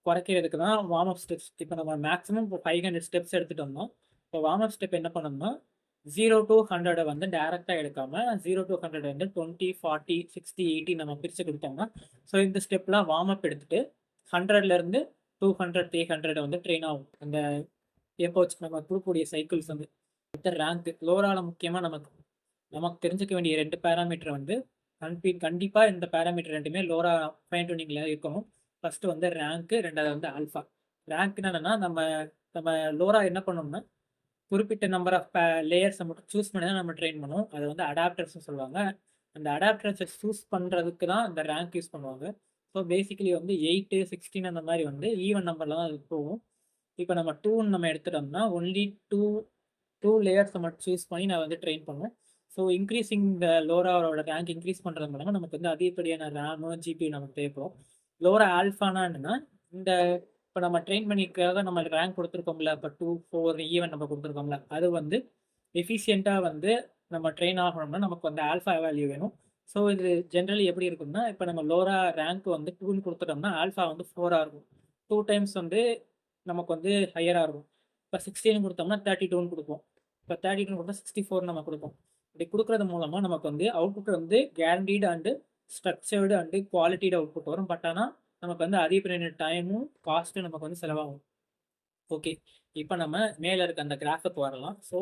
குறைக்கிறதுக்கு தான் வார்ம் அப் ஸ்டெப்ஸ். இப்ப நம்ம மேக்ஸிமம் இப்போ 500 ஸ்டெப்ஸ் எடுத்துட்டோம்னா, இப்போ வார்ம் அப் ஸ்டெப் என்ன பண்ணணும்னா, 0 டூ 100 வந்து டைரக்ட்டா எடுக்காம 0 டூ 100 வந்து 20, 40, 60, 80 நம்ம பிரிச்சு குடுத்தோம்னா, ஸோ இந்த ஸ்டெப்லாம் வார்ம் அப் எடுத்துட்டு 100லேருந்து 200, 300 வந்து ட்ரெயின் ஆகும். அந்த எப்போ வச்சு நம்ம குடுக்கக்கூடிய சைக்கிள்ஸ் வந்து. அடுத்த ரேங்க். லோரால முக்கியமா நமக்கு நமக்கு தெரிஞ்சுக்க வேண்டிய 2 பாராமீட்டர் வந்து கண்டிப்பா இந்த பாராமீட்டர் 2மே லோரா ஃபைன் டியூனிங்ல இருக்கணும். ஃபர்ஸ்ட் வந்து ரேங்க், 2வது வந்து ஆல்பா. ரேங்க்னா என்னன்னா, நம்ம நம்ம லோரா என்ன பண்ணும்னா, குறிப்பிட்ட நம்பர் ஆஃப் லேயர்ஸ மட்டும் சூஸ் பண்ணி தான் நம்ம ட்ரெயின் பண்ணுவோம். அத வந்து அடாப்டர்ஸ்ன்னு சொல்லுவாங்க. அந்த அடாப்டர்ஸ சூஸ் பண்றதுக்கு தான் இந்த ரேங்க் யூஸ் பண்ணுவாங்க. ஸோ பேசிக்கலி வந்து 8, 16 அந்த மாரி வந்து ஈவன் நம்பர்ல தான் அது போகும். இப்ப நம்ம 2ன்னு நம்ம எடுத்துட்டோம்னா, ஒன்லி 2 லேயர்ஸ மட்டும் சூஸ் பண்ணி நான் வந்து ட்ரெயின் பண்ணுவேன். ஸோ இன்கிரீசிங் த லோராவோட ரேங்க் இன்கிரீஸ் பண்றது மூலமா நமக்கு வந்து அதிகப்படியான ரேமு, ஜிபியூ நமக்கு தேவைப்படும். லோரா ஆல்ஃபானா என்னன்னா, இந்த இப்ப நம்ம ட்ரெயின் பண்ணிக்கிறதுக்காக நம்ம ரேங்க் குடுத்துருக்கோம்ல, இப்ப 2, 4 ஈவன் நம்ம குடுத்துருக்கோம்ல, அது வந்து எஃபிஷியன்ட்டா வந்து நம்ம ட்ரெயின் ஆகணும்னா நமக்கு வந்து ஆல்ஃபா வேல்யூ வேணும். ஸோ இது ஜெனரலி எப்படி இருக்கும்னா, இப்ப நம்ம லோரா ரேங்க் வந்து 2ன்னு குடுத்துட்டோம்னா, ஆல்ஃபா வந்து 4ஆ இருக்கும். 2 டைம்ஸ் வந்து நமக்கு வந்து ஹையரா இருக்கும். இப்ப 16 குடுத்தோம்னா 32ன்னு குடுப்போம். இப்ப 32 குடுத்தா 64 நம்ம குடுப்போம். இப்படி குடுக்குறது மூலமா நமக்கு வந்து அவுட்புட் வந்து guaranteed and structured and qualitied output வரும். பட் ஆனா, நமக்கு வந்து அதிகப்படியான டைமும், காஸ்ட்டும் நமக்கு வந்து செலவாகும். ஓகே. இப்ப நம்ம மேல இருக்க அந்த கிராஃப்க்கு வரலாம். ஸோ,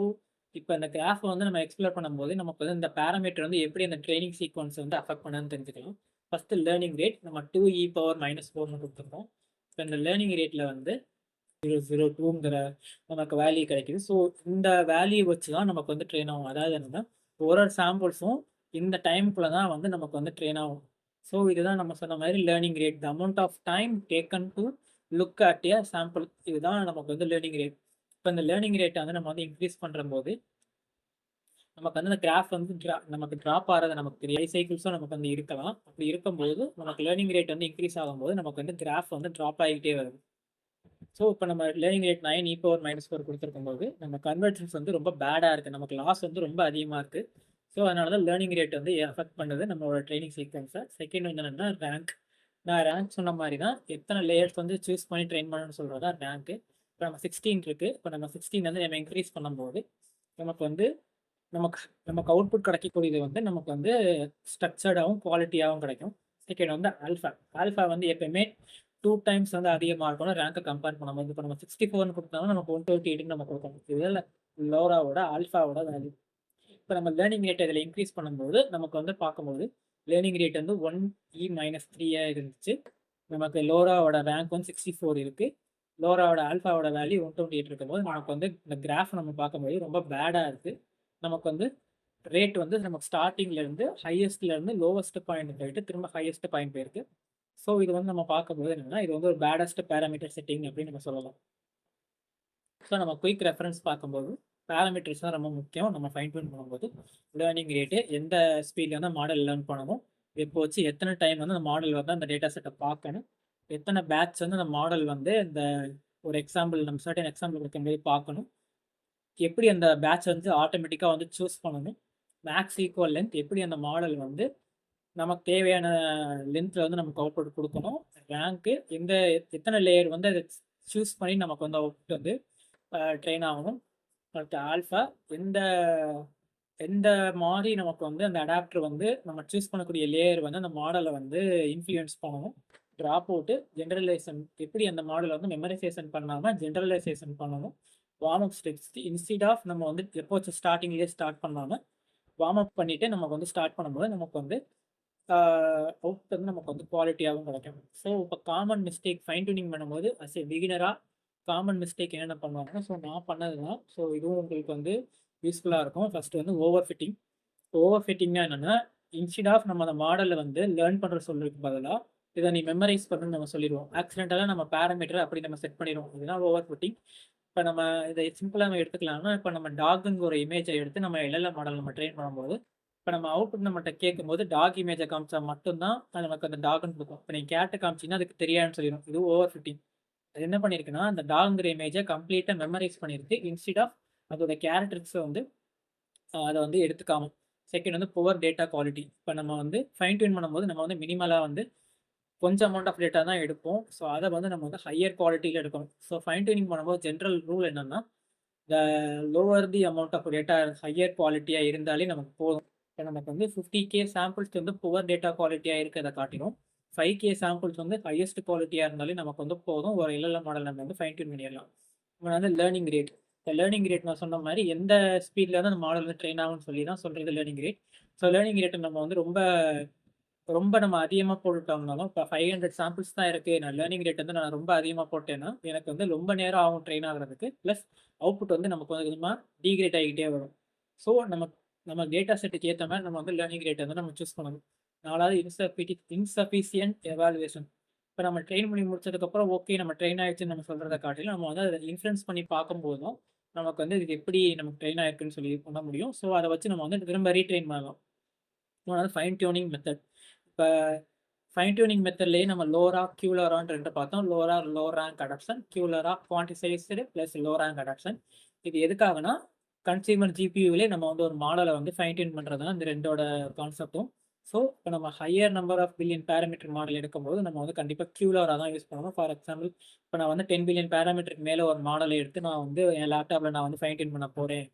இப்ப இந்த கிராஃப் வந்து நம்ம எக்ஸ்ப்ளோர் பண்ணும்போது, நமக்கு வந்து இந்த பாராமீட்டர் வந்து எப்படி அந்த ட்ரெய்னிங் சீக்வென்ஸ் வந்து அஃபெக்ட் பண்ணுதுன்னு தெரிஞ்சுக்கலாம். ஃபர்ஸ்ட் லேர்னிங் ரேட் நம்ம 2e⁻⁴ குடுத்துருக்கோம். இப்ப இந்த லேர்னிங் ரேட்ல வந்து 0.002ங்கிற நமக்கு வேல்யூ கிடைக்குது. ஸோ, இந்த வேல்யூ வச்சு தான் நமக்கு வந்து ட்ரெயின் ஆகும். அதாவது என்னன்னா, ஒரு ஒரு சாம்பிள்ஸும் இந்த டைம்க்குள்ள தான் வந்து நமக்கு வந்து ட்ரெயின் ஆகும். ஸோ, இதுதான் நம்ம சொன்ன மாரி learning rate. The amount of time taken to look at a sample. இதுதான் நமக்கு வந்து லேர்னிங் ரேட். இப்ப இந்த லேர்னிங் ரேட்ட வந்து நம்ம வந்து இன்கிரீஸ் பண்றம்போது, நமக்கு வந்து அந்த கிராஃப் வந்து நமக்கு டிராப் ஆறது நமக்கு தெரியும். 5 சைக்கிள்ஸும் நமக்கு வந்து இருக்கலாம். அப்படி இருக்கும்போது, நமக்கு லேர்னிங் ரேட் வந்து இன்கிரீஸ் ஆகும்போது, நமக்கு வந்து கிராஃப் வந்து டிராப் ஆகிட்டே வருது. ஸோ, இப்ப நம்ம லேர்னிங் ரேட் 9e⁻⁴ குடுத்துருக்கும்போது, நம்ம கன்வர்ஜன்ஸ் வந்து ரொம்ப பேடா இருக்கு. நமக்கு லாஸ் வந்து ரொம்ப அதிகமா இருக்கு. ஸோ, அதனால தான் லேர்னிங் ரேட் வந்து அஃபெக்ட் பண்ணுது நம்மளோட ட்ரெய்னிங் சீக்வென்ஸ. செகண்ட் வந்து என்னன்னா ரேங்க். நான் ரேங்க் சொன்ன மாரி தான். எத்தன லேயர்ஸ் வந்து சூஸ் பண்ணி ட்ரெயின் பண்ணணும்னு சொல்றது தான் ரேங்க். இப்ப நம்ம 16 இருக்கு. இப்ப நம்ம 16 வந்து நம்ம இன்கிரீஸ் பண்ணும்போது, நமக்கு வந்து நமக்கு நமக்கு அவுட்புட் கிடைக்கக்கூடியது வந்து நமக்கு வந்து ஸ்ட்ரக்சர்டாவும், குவாலிட்டியாவும் கிடைக்கும். செகண்ட் வந்து ஆல்ஃபா. ஆல்ஃபா வந்து எப்பயுமே 2 டைம்ஸ் வந்து அதிகமா இருக்கணும் ரேங்க கம்பேர் பண்ணும்போது. இப்ப நம்ம 64ன்னு குடுத்தோம்னா நமக்கு 128ன்னு நம்ம குடுக்கணும். இதுல லோராவோட ஆல்ஃபாவோட வேல்யூ. இப்ப நம்ம லேர்னிங் ரேட் இதில இன்கிரீஸ் பண்ணும்போது, நமக்கு வந்து பார்க்கும்போது, லேர்னிங் ரேட் வந்து 1e-3ஆ இருந்துச்சு. நமக்கு லோராவோட ரேங்க் வந்து 64 இருக்கு. லோராவோட ஆல்ஃபாவோட வேல்யூ 128 இருக்கும்போது, நமக்கு வந்து இந்த கிராஃப் நம்ம பார்க்கும்போது ரொம்ப பேடா இருக்கு. நமக்கு வந்து ரேட் வந்து நமக்கு ஸ்டார்ட்டிங்ல இருந்து ஹையஸ்ட்ல இருந்து லோவஸ்ட் பாயிண்ட் போயிட்டு திரும்ப ஹையஸ்ட் பாயிண்ட் போயிருக்கு. ஸோ இது வந்து நம்ம பார்க்கும்போது என்னன்னா, இது வந்து ஒரு பேடஸ்ட் பாராமீட்டர் செட்டிங் அப்படின்னு நம்ம சொல்லலாம். ஸோ நம்ம குயிக் ரெஃபரன்ஸ் பார்க்கும்போது, பாராமீட்டர்ஸ் தான் ரொம்ப முக்கியம். நம்ம ஃபைன் டியூன் பண்ணும்போது, லேர்னிங் ரேட்டு எந்த ஸ்பீட்ல வந்து மாடல் லேர்ன் பண்ணணும். எப்போ வச்சு எத்தனை டைம் வந்து அந்த மாடல் வந்து அந்த டேட்டா செட்ட பார்க்கணும். எத்தனை பேட்ச் வந்து அந்த மாடல் வந்து இந்த ஒரு எக்ஸாம்பிள் நம்ம சர்டன் எக்ஸாம்பிள் குடுக்கும்போது பார்க்கணும். எப்படி அந்த பேட்ச் வந்து ஆட்டோமேட்டிக்கா வந்து சூஸ் பண்ணணும். மேக்ஸ் ஈக்குவல் லென்த் எப்படி அந்த மாடல் வந்து நமக்கு தேவையான லென்த்தில் வந்து நமக்கு அவுட்புட் கொடுக்கணும். ரேங்க்கு எத்தனை லேயர் வந்து அதை சூஸ் பண்ணி நமக்கு வந்து அவுட்புட் வந்து ட்ரெயின் ஆகணும். அடுத்து ஆல்ஃபா எந்த எந்த மாதிரி நமக்கு வந்து அந்த அடாப்டர் வந்து நம்ம சூஸ் பண்ணக்கூடிய லேயர் வந்து அந்த மாடலை வந்து இன்ஃப்ளூயன்ஸ் பண்ணணும். ட்ராப் அவுட்டு ஜென்ரலைசேஷன் எப்படி அந்த மாடலை வந்து மெமரைசேஷன் பண்ணாமல் ஜென்ரலைசேஷன் பண்ணணும். Warm up steps instead of நம்ம வந்து எப்போச்சும் ஸ்டார்டிங்லேயே ஸ்டார்ட் பண்ணாமல் வார்ம் அப் பண்ணிவிட்டு நமக்கு வந்து ஸ்டார்ட் பண்ணும்போது நமக்கு வந்து அவுட் வந்து நமக்கு வந்து குவாலிட்டியாகவும் கிடைக்கும். ஸோ இப்போ காமன் மிஸ்டேக் ஃபைன் டியூனிங் பண்ணும்போது அஸ் ஏ பிகினராக காமன் மிஸ்டேக் என்னென்ன பண்ணுவாங்கன்னா, ஸோ நான் பண்ணது தான். ஸோ இதுவும் உங்களுக்கு வந்து யூஸ்ஃபுல்லாக இருக்கும். ஃபஸ்ட்டு வந்து ஓவர் ஃபிட்டிங். ஓவர் ஃபிட்டிங்னா என்னென்னா, இன்ஸ்டெட் ஆஃப் நம்ம அந்த மாடலை வந்து லேர்ன் பண்ணுற சொல்றதுக்கு பதிலாக இதை நீ மெமரைஸ் பண்ணுன்னு நம்ம சொல்லிடுவோம். ஆக்சிடென்டலாக நம்ம பேராமீட்டரை அப்படி நம்ம செட் பண்ணிடுவோம். இதுதான் ஓவர் ஃபிட்டிங். இப்போ நம்ம இதை சிம்பிளாக நம்ம எடுத்துக்கலாம்னா, இப்போ நம்ம டாகுங்கிற ஒரு இமேஜை எடுத்து நம்ம எல்எல்எம் மாடல் நம்ம ட்ரெயின் பண்ணும்போது, இப்போ நம்ம அவுட்புட் நம்மகிட்ட கேட்கும்போது டாக் இமேஜை காமிச்சா மட்டும்தான் அது நமக்கு அந்த டாக்னு கொடுக்கும். இப்போ நீங்கள் கேட்டை காமிச்சிங்கன்னா அதுக்கு தெரியாதுன்னு சொல்லிடும். இது ஓவர் ஃபிட்டிங். அது என்ன பண்ணியிருக்குன்னா, அந்த டாகுங்கிற இமேஜை கம்ப்ளீட்டாக மெமரைஸ் பண்ணியிருக்கு. இன்ஸ்டெட் ஆஃப் அதோட கேரக்டர்ஸை வந்து அதை வந்து எடுத்துக்காம. செகண்ட் வந்து புவர் டேட்டா குவாலிட்டி. இப்போ நம்ம வந்து ஃபைன் டியூன் பண்ணும்போது நம்ம வந்து மினிமலாக வந்து கொஞ்சம் அமௌண்ட் ஆஃப் டேட்டா தான் எடுப்போம். ஸோ அதை வந்து நம்ம வந்து ஹையர் குவாலிட்டியில் எடுக்கணும். ஸோ ஃபைன் டியூனிங் பண்ணும்போது ஜென்ரல் ரூல் என்னென்னா, the lower the amount of data higher குவாலிட்டியாக இருந்தாலே நமக்கு போதும். இப்போ நமக்கு வந்து 50K சாம்பிள்ஸ் வந்து புவர் டேட்டா குவாலிட்டியாக இருக்கிறத காட்டிடும். 5K சாம்பிள்ஸ் வந்து ஹையஸ்ட் குவாலிட்டியாக இருந்தாலே நமக்கு வந்து போதும். ஒரு எல்எல்எம் மாடல் நம்ம வந்து ஃபைன் டியூன் பண்ணிடலாம். இப்போ வந்து லேர்னிங் ரேட். இந்த லேர்னிங் ரேட் நான் சொன்ன மாதிரி எந்த ஸ்பீடில் வந்து அந்த மாடல் வந்து ட்ரெயின் ஆகும்னு சொல்லி தான் சொல்கிறது லேர்னிங் ரேட். ஸோ லேர்னிங் ரேட்டை நம்ம வந்து ரொம்ப நம்ம அதிகமாக போட்டுட்டோம்னாலும், இப்போ 500 சாம்பிள்ஸ் தான் இருக்குது. நான் லேர்னிங் ரேட் வந்து நான் ரொம்ப அதிகமாக போட்டேன்னா எனக்கு வந்து ரொம்ப நேரம் ஆகும் ட்ரெயின் ஆகிறதுக்கு. ப்ளஸ் அவுட்புட் வந்து நமக்கு கொஞ்சம் கொஞ்சமாக டீக்ரேட் ஆகிக்கிட்டே வரும். ஸோ நம்ம டேட்டா செட்டுக்கு ஏற்ற மாதிரி நம்ம வந்து லேர்னிங் ரேட் வந்து நம்ம சூஸ் பண்ணணும். 4வது இன்சஃபிஷியன்ட் எவாலுவேஷன். இப்போ நம்ம ட்ரெயின் பண்ணி முடிச்சதுக்கப்புறம் ஓகே நம்ம ட்ரெயின் ஆகிடுச்சுன்னு நம்ம சொல்கிறத காட்டிலும் நம்ம வந்து அதை இன்ஃப்ளூயன்ஸ் பண்ணி பார்க்கும்போதும் நமக்கு வந்து இது எப்படி நமக்கு ட்ரெயின் ஆகிருக்குன்னு சொல்லி பண்ண முடியும். ஸோ அதை வச்சு நம்ம வந்து திரும்ப ரீட்ரெயின் பண்ணலாம். மூணாவது ஃபைன் டியூனிங் மெத்தட். இப்போ ஃபைன் டியூனிங் மெத்தட்லேயே நம்ம லோரா கியூலரான்னு ரெண்டு பார்த்தோம். LoRA low rank adaptation, QLoRA quantized plus low rank adaptation. இது எதுக்காகனா கன்சியூமர் ஜிபியூவிலே நம்ம வந்து ஒரு மாடலை வந்து ஃபைன் டியூன் பண்ணுறது தான் இந்த ரெண்டோட கான்செப்டும். ஸோ இப்போ நம்ம higher number of billion parameter model எடுக்கும்போது நம்ம வந்து கண்டிப்பாக கியூலராக தான் யூஸ் பண்ணணும். ஃபார் எக்ஸாம்பிள் இப்போ நான் வந்து 10 பில்லியன் பேராமீட்டருக்கு மேலே ஒரு மாடலை எடுத்து நான் வந்து என் லேப்டாப்பில் நான் வந்து ஃபைன் டியூன் பண்ண போகிறேன்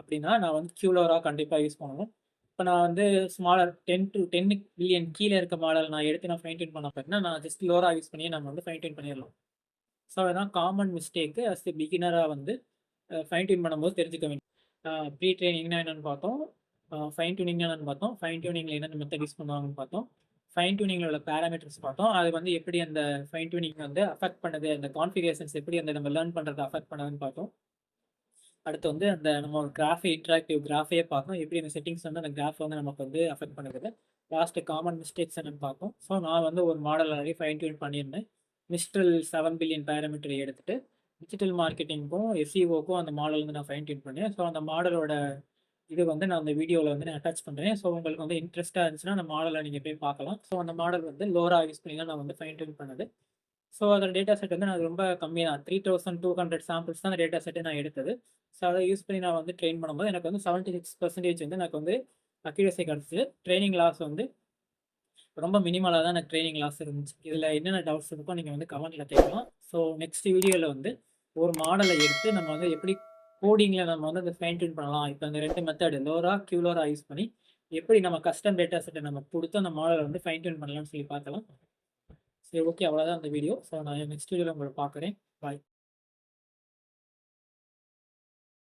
அப்படின்னா நான் வந்து கியூலராக கண்டிப்பாக யூஸ் பண்ணணும். இப்போ நான் வந்து ஸ்மாலர் 10 பில்லியன் கீழே இருக்க மாடல் நான் எடுத்து நான் ஃபைன் டியூன் பண்ண போகிறேன்னா நான் ஜஸ்ட் லோரா யூஸ் பண்ணி நம்ம வந்து ஃபைன் டியூன் பண்ணிடலாம். ஸோ அதுதான் காமன் மிஸ்டேக்கு அஸ் எ பிகினராக வந்து ஃபைன் டியூன் பண்ணும்போது தெரிஞ்சுக்க வேண்டும். ப்ரீ ட்ரெயினிங்னா என்னென்னு பார்த்தோம். ஃபைன் டியூனிங்னா என்னென்னு பார்த்தோம். ஃபைன் டியூனிங்கில் என்னென்ன மெத்தட் யூஸ் பண்ணுவாங்கன்னு பார்த்தோம். ஃபைன் டியூனிங்கில் உள்ள பேராமீட்டர்ஸ் பார்த்தோம். அது வந்து எப்படி அந்த ஃபைன் டியூனிங் வந்து அஃபெக்ட் பண்ணுது, அந்த கான்ஃபிகரேஷன்ஸ் எப்படி அந்த நம்ம லேர்ன் பண்ணுறதை அஃபெக்ட் பண்ணுதுன்னு பார்த்தோம். அடுத்து வந்து அந்த நம்ம ஒரு இன்ட்ராக்டிவ் கிராஃபையே பார்த்தோம். எப்படி அந்த செட்டிங்ஸ் வந்து அந்த கிராஃப் வந்து நமக்கு வந்து அஃபெக்ட் பண்ணுது. லாஸ்ட்டு காமன் மிஸ்டேக்ஸ் என்னென்னு பார்த்தோம். ஸோ நான் வந்து ஒரு மாடல் ஆல்ரெடி ஃபைன் டியூன் பண்ணியிருந்தேன். மிஸ்ட்ரல் 7 பில்லியன் பேராமீட்டர் எடுத்துகிட்டு டிஜிட்டல் மார்க்கெட்டிங்க்கும் எஸ்இஓக்கும் அந்த மாடல் வந்து நான் ஃபைன் டியூன் பண்ணேன். ஸோ அந்த மாடலோட இது வந்து நான் அந்த வீடியோவில் வந்து நான் அட்டாச் பண்ணுறேன். ஸோ உங்களுக்கு வந்து இன்ட்ரெஸ்ட்டாக இருந்துச்சுன்னா அந்த மாடலை நீங்கள் போய் பார்க்கலாம். ஸோ அந்த மாடல் வந்து லோரா யூஸ் பண்ணி தான் நான் வந்து ஃபைன் டியூன் பண்ணது. ஸோ அதோட டேட்டா செட் வந்து நான் ரொம்ப கம்மியாக 3200 சாம்பிள்ஸ் தான் அந்த டேட்டா செட்டை நான் எடுத்தது. ஸோ அதை யூஸ் பண்ணி நான் வந்து ட்ரெயின் பண்ணும்போது எனக்கு வந்து 76% வந்து எனக்கு வந்து அக்யூரசி கிடச்சிது. ட்ரைனிங் லாஸ் வந்து ரொம்ப மினிமலாக தான் எனக்கு ட்ரைனிங் லாஸ் இருந்துச்சு. இதில் என்னென்ன டவுட்ஸ் இருக்கோ நீங்கள் வந்து கமெண்ட்டில் கேட்கலாம். ஸோ நெக்ஸ்ட் வீடியோவில் வந்து ஒரு மாடலை எடுத்து நம்ம வந்து எப்படி கோடிங்கில் நம்ம வந்து அதை ஃபைன் டியூன் பண்ணலாம். இப்போ அந்த 2 மெத்தடு லோரா கியூலோரா யூஸ் பண்ணி எப்படி நம்ம கஸ்டம் டேட்டா செட்டை நம்ம கொடுத்து அந்த மாடலை வந்து ஃபைன் டியூன் பண்ணலாம்னு சொல்லி பார்க்கலாம். சரி, ஓகே, அவ்வளோதான் அந்த வீடியோ. ஸோ நான் நெக்ஸ்ட் வீடியோவில் உங்களை பார்க்குறேன். பாய்.